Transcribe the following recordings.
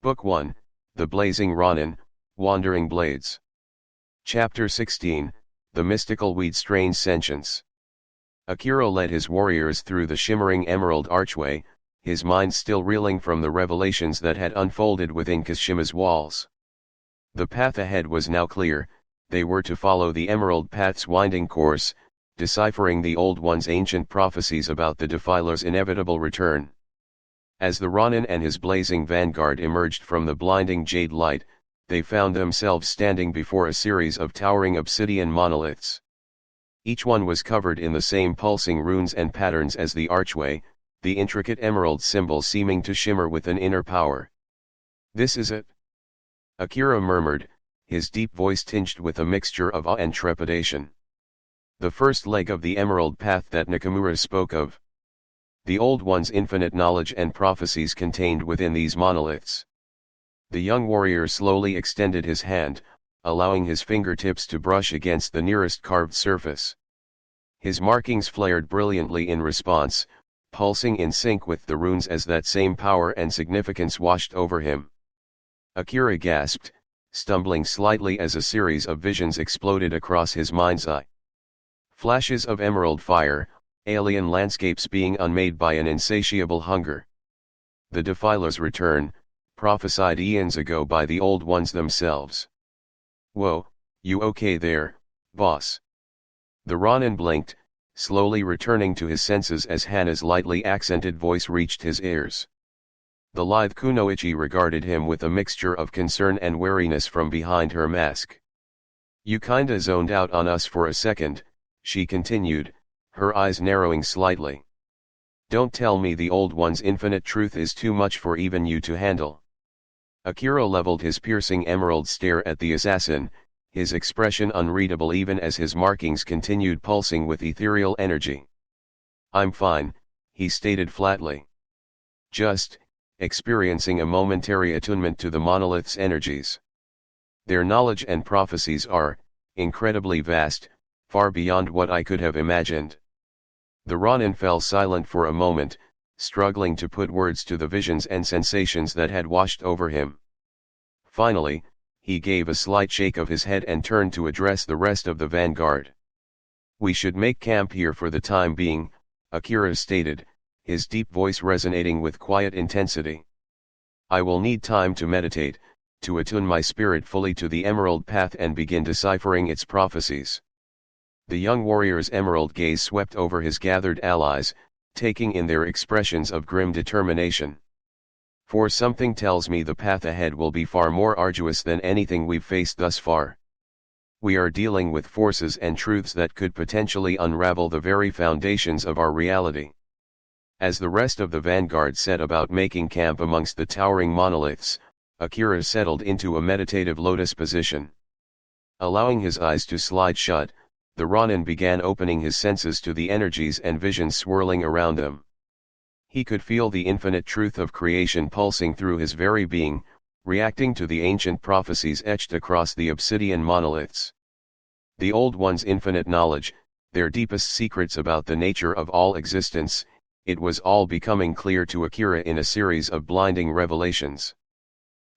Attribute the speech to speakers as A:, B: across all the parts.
A: Book 1, The Blazing Ronin, Wandering Blades. Chapter 16, The Mystical Weed Strains Sentience. Akira led his warriors through the shimmering emerald archway, his mind still reeling from the revelations that had unfolded within Kashima's walls. The path ahead was now clear. They were to follow the Emerald Path's winding course, deciphering the Old One's ancient prophecies about the Defiler's inevitable return. As the Ronin and his Blazing Vanguard emerged from the blinding jade light, they found themselves standing before a series of towering obsidian monoliths. Each one was covered in the same pulsing runes and patterns as the archway, the intricate emerald symbol seeming to shimmer with an inner power. "This is it," Akira murmured, his deep voice tinged with a mixture of awe and trepidation. "The first leg of the Emerald Path that Nakamura spoke of. The Old One's infinite knowledge and prophecies contained within these monoliths." The young warrior slowly extended his hand, allowing his fingertips to brush against the nearest carved surface. His markings flared brilliantly in response, pulsing in sync with the runes as that same power and significance washed over him. Akira gasped, stumbling slightly as a series of visions exploded across his mind's eye. Flashes of emerald fire, alien landscapes being unmade by an insatiable hunger. The Defiler's return, prophesied eons ago by the Old Ones themselves. "Whoa, you okay there, boss?" The Ronin blinked, slowly returning to his senses as Hana's lightly accented voice reached his ears. The lithe kunoichi regarded him with a mixture of concern and wariness from behind her mask. "You kinda zoned out on us for a second," she continued, her eyes narrowing slightly. "Don't tell me the Old One's infinite truth is too much for even you to handle." Akira leveled his piercing emerald stare at the assassin, his expression unreadable even as his markings continued pulsing with ethereal energy. "I'm fine," he stated flatly. "Just experiencing a momentary attunement to the monolith's energies. Their knowledge and prophecies are incredibly vast, far beyond what I could have imagined." The Ronin fell silent for a moment, struggling to put words to the visions and sensations that had washed over him. Finally, he gave a slight shake of his head and turned to address the rest of the vanguard. "We should make camp here for the time being," Akira stated, his deep voice resonating with quiet intensity. "I will need time to meditate, to attune my spirit fully to the Emerald Path and begin deciphering its prophecies." The young warrior's emerald gaze swept over his gathered allies, taking in their expressions of grim determination. "For something tells me the path ahead will be far more arduous than anything we've faced thus far. We are dealing with forces and truths that could potentially unravel the very foundations of our reality." As the rest of the vanguard set about making camp amongst the towering monoliths, Akira settled into a meditative lotus position. Allowing his eyes to slide shut, the Ronin began opening his senses to the energies and visions swirling around them. He could feel the infinite truth of creation pulsing through his very being, reacting to the ancient prophecies etched across the obsidian monoliths. The Old One's infinite knowledge, their deepest secrets about the nature of all existence, it was all becoming clear to Akira in a series of blinding revelations.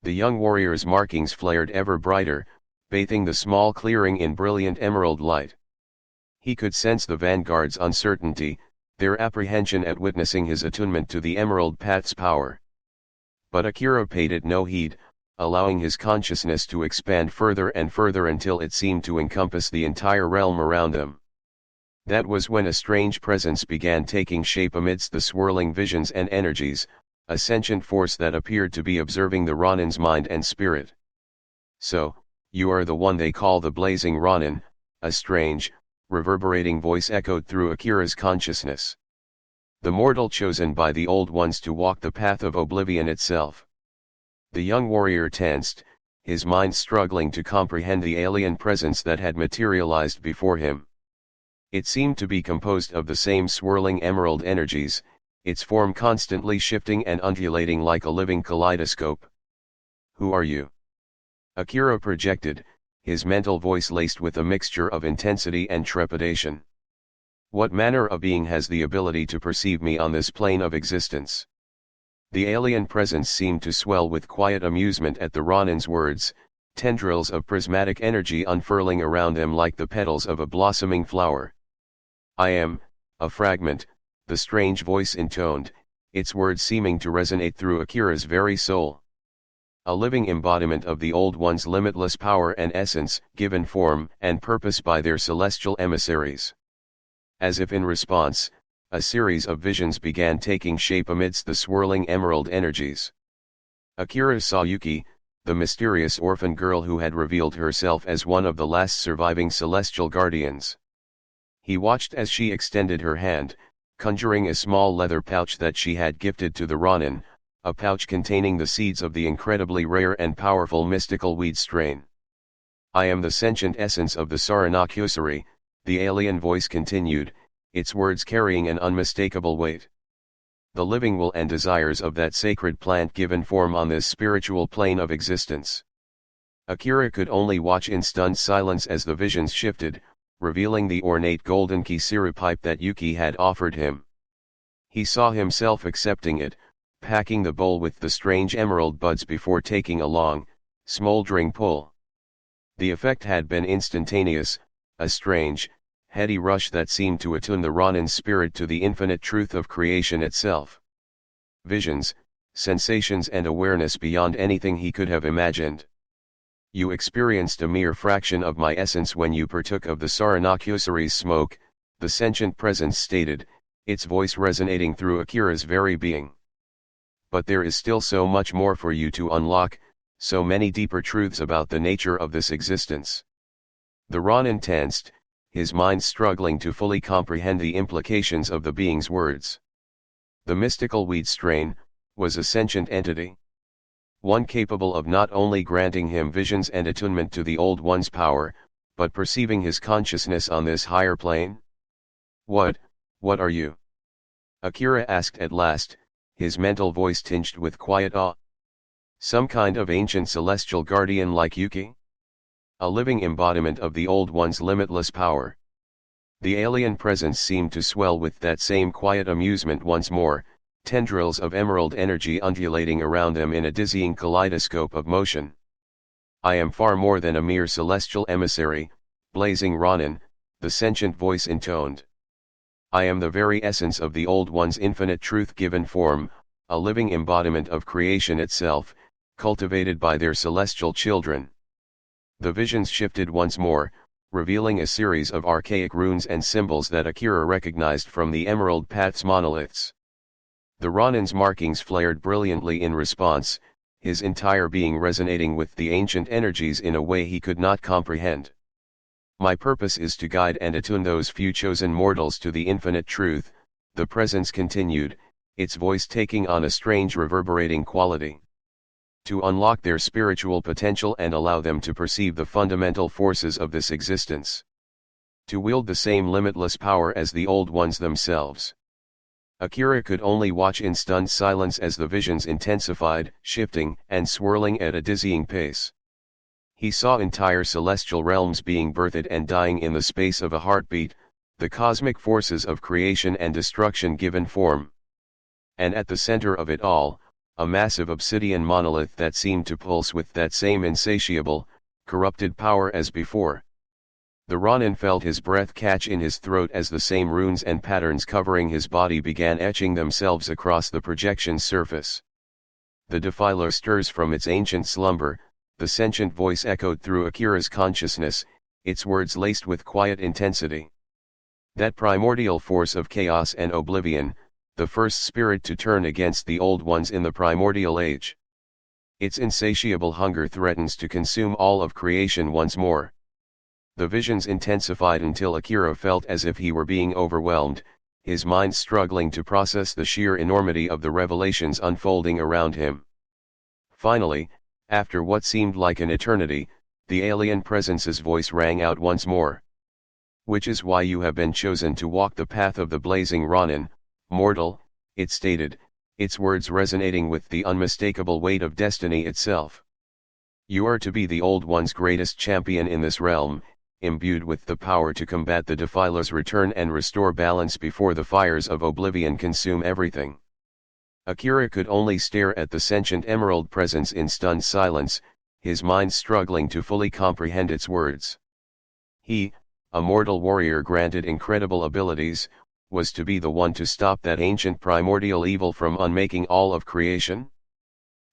A: The young warrior's markings flared ever brighter, bathing the small clearing in brilliant emerald light. He could sense the vanguard's uncertainty, their apprehension at witnessing his attunement to the Emerald Path's power. But Akira paid it no heed, allowing his consciousness to expand further and further until it seemed to encompass the entire realm around them. That was when a strange presence began taking shape amidst the swirling visions and energies, a sentient force that appeared to be observing the Ronin's mind and spirit. "So, you are the one they call the Blazing Ronin," a strange, reverberating voice echoed through Akira's consciousness. "The mortal chosen by the Old Ones to walk the path of oblivion itself." The young warrior tensed, his mind struggling to comprehend the alien presence that had materialized before him. It seemed to be composed of the same swirling emerald energies, its form constantly shifting and undulating like a living kaleidoscope. "Who are you?" Akira projected, his mental voice laced with a mixture of intensity and trepidation. "What manner of being has the ability to perceive me on this plane of existence?" The alien presence seemed to swell with quiet amusement at the Ronin's words, tendrils of prismatic energy unfurling around them like the petals of a blossoming flower. I am, a fragment, the strange voice intoned, its words seeming to resonate through Akira's very soul. A living embodiment of the Old One's limitless power and essence, given form and purpose by their celestial emissaries. As if in response, a series of visions began taking shape amidst the swirling emerald energies. Akira saw Yuki, the mysterious orphan girl who had revealed herself as one of the last surviving celestial guardians. He watched as she extended her hand, conjuring a small leather pouch that she had gifted to the Ronin, a pouch containing the seeds of the incredibly rare and powerful mystical weed strain. I am the sentient essence of the Sarana Kozue, the alien voice continued, its words carrying an unmistakable weight. The living will and desires of that sacred plant given form on this spiritual plane of existence. Akira could only watch in stunned silence as the visions shifted, revealing the ornate golden kisiri pipe that Yuki had offered him. He saw himself accepting it, packing the bowl with the strange emerald buds before taking a long, smoldering pull. The effect had been instantaneous, a strange, heady rush that seemed to attune the Ronin's spirit to the infinite truth of creation itself. Visions, sensations and awareness beyond anything he could have imagined. You experienced a mere fraction of my essence when you partook of the Sarana Kozue's smoke, the sentient presence stated, its voice resonating through Akira's very being. But there is still so much more for you to unlock, so many deeper truths about the nature of this existence. The Ronin tensed, his mind struggling to fully comprehend the implications of the being's words. The mystical weed strain was a sentient entity. One capable of not only granting him visions and attunement to the Old One's power, but perceiving his consciousness on this higher plane? What are you? Akira asked at last, his mental voice tinged with quiet awe. Some kind of ancient celestial guardian like Yuki? A living embodiment of the Old One's limitless power. The alien presence seemed to swell with that same quiet amusement once more, tendrils of emerald energy undulating around them in a dizzying kaleidoscope of motion. I am far more than a mere celestial emissary, blazing Ronin, the sentient voice intoned. I am the very essence of the Old One's infinite truth given form, a living embodiment of creation itself, cultivated by their celestial children. The visions shifted once more, revealing a series of archaic runes and symbols that Akira recognized from the Emerald Path's monoliths. The Ronin's markings flared brilliantly in response, his entire being resonating with the ancient energies in a way he could not comprehend. My purpose is to guide and attune those few chosen mortals to the infinite truth, the presence continued, its voice taking on a strange reverberating quality. To unlock their spiritual potential and allow them to perceive the fundamental forces of this existence. To wield the same limitless power as the Old Ones themselves. Akira could only watch in stunned silence as the visions intensified, shifting and swirling at a dizzying pace. He saw entire celestial realms being birthed and dying in the space of a heartbeat, the cosmic forces of creation and destruction given form. And at the center of it all, a massive obsidian monolith that seemed to pulse with that same insatiable, corrupted power as before. The Ronin felt his breath catch in his throat as the same runes and patterns covering his body began etching themselves across the projection's surface. The defiler stirs from its ancient slumber, the sentient voice echoed through Akira's consciousness, its words laced with quiet intensity. That primordial force of chaos and oblivion, the first spirit to turn against the Old Ones in the primordial age. Its insatiable hunger threatens to consume all of creation once more. The visions intensified until Akira felt as if he were being overwhelmed, his mind struggling to process the sheer enormity of the revelations unfolding around him. Finally, after what seemed like an eternity, the alien presence's voice rang out once more. Which is why you have been chosen to walk the path of the blazing Ronin, mortal, it stated, its words resonating with the unmistakable weight of destiny itself. You are to be the Old One's greatest champion in this realm, imbued with the power to combat the defiler's return and restore balance before the fires of oblivion consume everything. Akira could only stare at the sentient emerald presence in stunned silence, his mind struggling to fully comprehend its words. He, a mortal warrior granted incredible abilities, was to be the one to stop that ancient primordial evil from unmaking all of creation?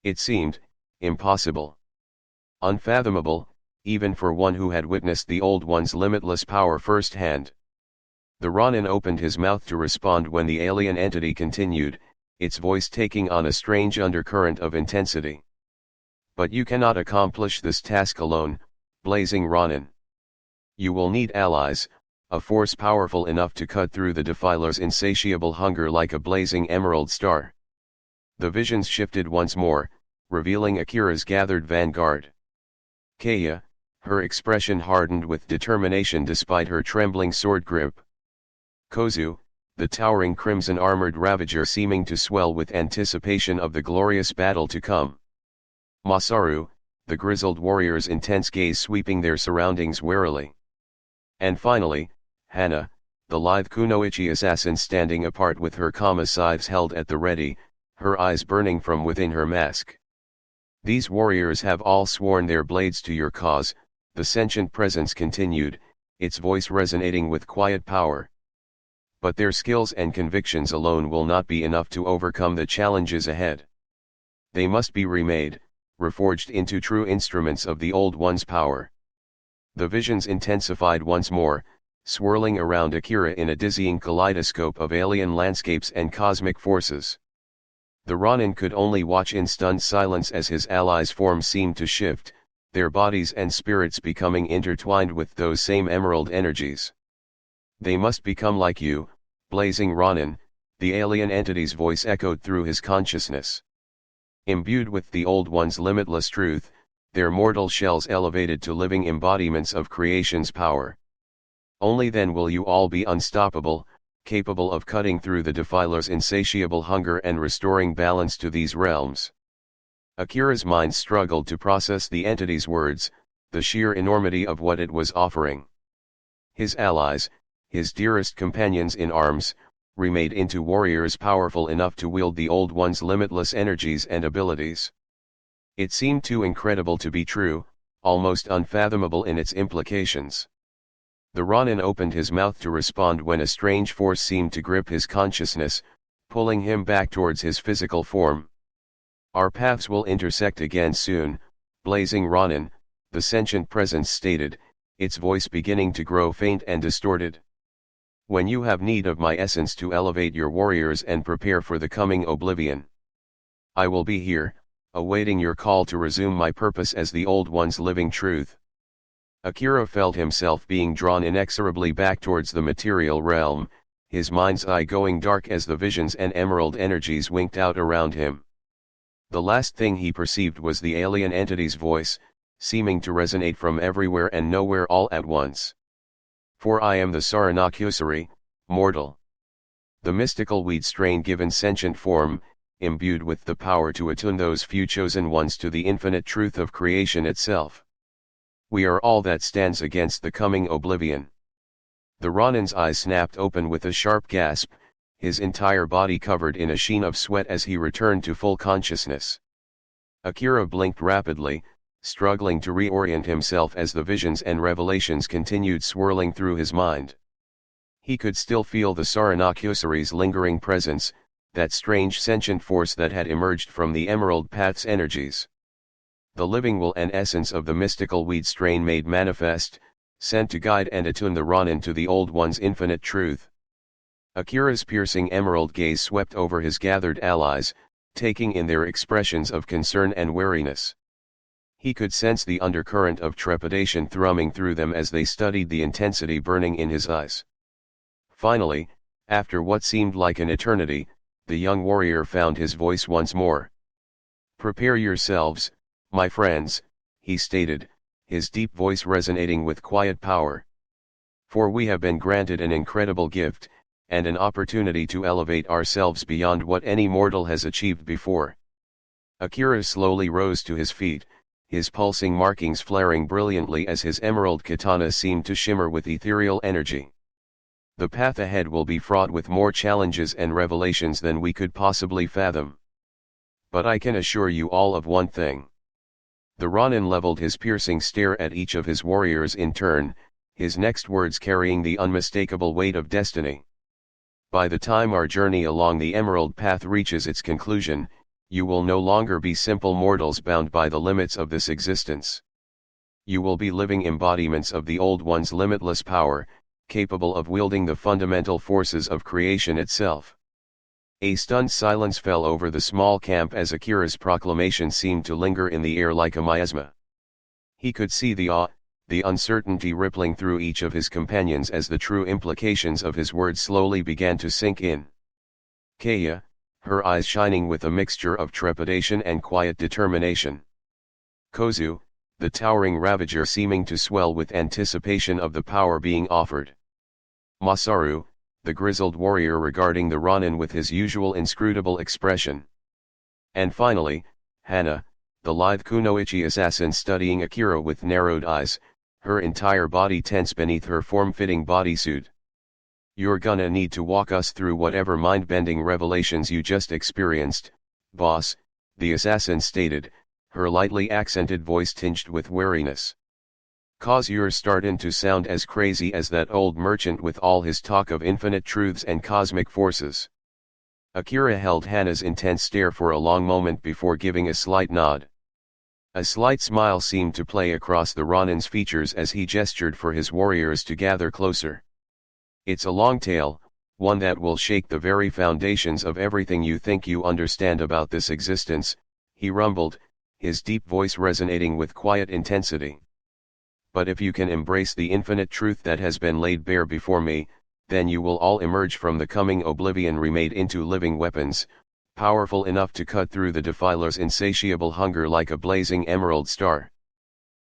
A: It seemed impossible. Unfathomable, even for one who had witnessed the Old One's limitless power firsthand. The Ronin opened his mouth to respond when the alien entity continued, its voice taking on a strange undercurrent of intensity. But you cannot accomplish this task alone, Blazing Ronin. You will need allies, a force powerful enough to cut through the defiler's insatiable hunger like a blazing emerald star. The visions shifted once more, revealing Akira's gathered vanguard. Kaya, her expression hardened with determination despite her trembling sword grip. Kozue, the towering crimson-armored Ravager seeming to swell with anticipation of the glorious battle to come. Masaru, the grizzled warrior's intense gaze sweeping their surroundings warily. And finally, Hana, the lithe kunoichi assassin standing apart with her kama scythes held at the ready, her eyes burning from within her mask. These warriors have all sworn their blades to your cause, the sentient presence continued, its voice resonating with quiet power. But their skills and convictions alone will not be enough to overcome the challenges ahead. They must be remade, reforged into true instruments of the Old One's power. The visions intensified once more, swirling around Akira in a dizzying kaleidoscope of alien landscapes and cosmic forces. The Ronin could only watch in stunned silence as his allies' forms seemed to shift, their bodies and spirits becoming intertwined with those same emerald energies. They must become like you, Blazing Ronin, the alien entity's voice echoed through his consciousness. Imbued with the Old One's limitless truth, their mortal shells elevated to living embodiments of creation's power. Only then will you all be unstoppable, capable of cutting through the defiler's insatiable hunger and restoring balance to these realms. Akira's mind struggled to process the entity's words, the sheer enormity of what it was offering. His allies, his dearest companions in arms, remade into warriors powerful enough to wield the Old One's limitless energies and abilities. It seemed too incredible to be true, almost unfathomable in its implications. The Ronin opened his mouth to respond when a strange force seemed to grip his consciousness, pulling him back towards his physical form. Our paths will intersect again soon, Blazing Ronin, the sentient presence stated, its voice beginning to grow faint and distorted. When you have need of my essence to elevate your warriors and prepare for the coming oblivion, I will be here, awaiting your call to resume my purpose as the Old One's living truth. Akira felt himself being drawn inexorably back towards the material realm, his mind's eye going dark as the visions and emerald energies winked out around him. The last thing he perceived was the alien entity's voice, seeming to resonate from everywhere and nowhere all at once. For I am the Saranakusari, mortal. The mystical weed strain given sentient form, imbued with the power to attune those few chosen ones to the infinite truth of creation itself. We are all that stands against the coming oblivion. The Ronin's eyes snapped open with a sharp gasp, his entire body covered in a sheen of sweat as he returned to full consciousness. Akira blinked rapidly, struggling to reorient himself as the visions and revelations continued swirling through his mind. He could still feel the Saranakusari's lingering presence, that strange sentient force that had emerged from the Emerald Path's energies. The living will and essence of the mystical weed strain made manifest, sent to guide and attune the Ronin to the Old One's infinite truth. Akira's piercing emerald gaze swept over his gathered allies, taking in their expressions of concern and wariness. He could sense the undercurrent of trepidation thrumming through them as they studied the intensity burning in his eyes. Finally, after what seemed like an eternity, the young warrior found his voice once more. "Prepare yourselves, my friends," he stated, his deep voice resonating with quiet power. "For we have been granted an incredible gift, and an opportunity to elevate ourselves beyond what any mortal has achieved before." Akira slowly rose to his feet, his pulsing markings flaring brilliantly as his emerald katana seemed to shimmer with ethereal energy. "The path ahead will be fraught with more challenges and revelations than we could possibly fathom. But I can assure you all of one thing. The Ronin leveled his piercing stare at each of his warriors in turn, his next words carrying the unmistakable weight of destiny. By the time our journey along the Emerald Path reaches its conclusion, you will no longer be simple mortals bound by the limits of this existence. You will be living embodiments of the Old One's limitless power, capable of wielding the fundamental forces of creation itself. A stunned silence fell over the small camp as Akira's proclamation seemed to linger in the air like a miasma. He could see the awe, the uncertainty rippling through each of his companions as the true implications of his words slowly began to sink in. Kaya, her eyes shining with a mixture of trepidation and quiet determination. Kozue, the towering Ravager seeming to swell with anticipation of the power being offered. Masaru, the grizzled warrior regarding the Ronin with his usual inscrutable expression. And finally, Hana, the lithe kunoichi assassin studying Akira with narrowed eyes, her entire body tense beneath her form-fitting bodysuit. You're gonna need to walk us through whatever mind-bending revelations you just experienced, boss, the assassin stated, her lightly accented voice tinged with wariness. 'Cause you're startin' to sound as crazy as that old merchant with all his talk of infinite truths and cosmic forces. Akira held Hana's intense stare for a long moment before giving a slight nod. A slight smile seemed to play across the Ronin's features as he gestured for his warriors to gather closer. It's a long tale, one that will shake the very foundations of everything you think you understand about this existence, he rumbled, his deep voice resonating with quiet intensity. But if you can embrace the infinite truth that has been laid bare before me, then you will all emerge from the coming oblivion remade into living weapons, powerful enough to cut through the defiler's insatiable hunger like a blazing emerald star.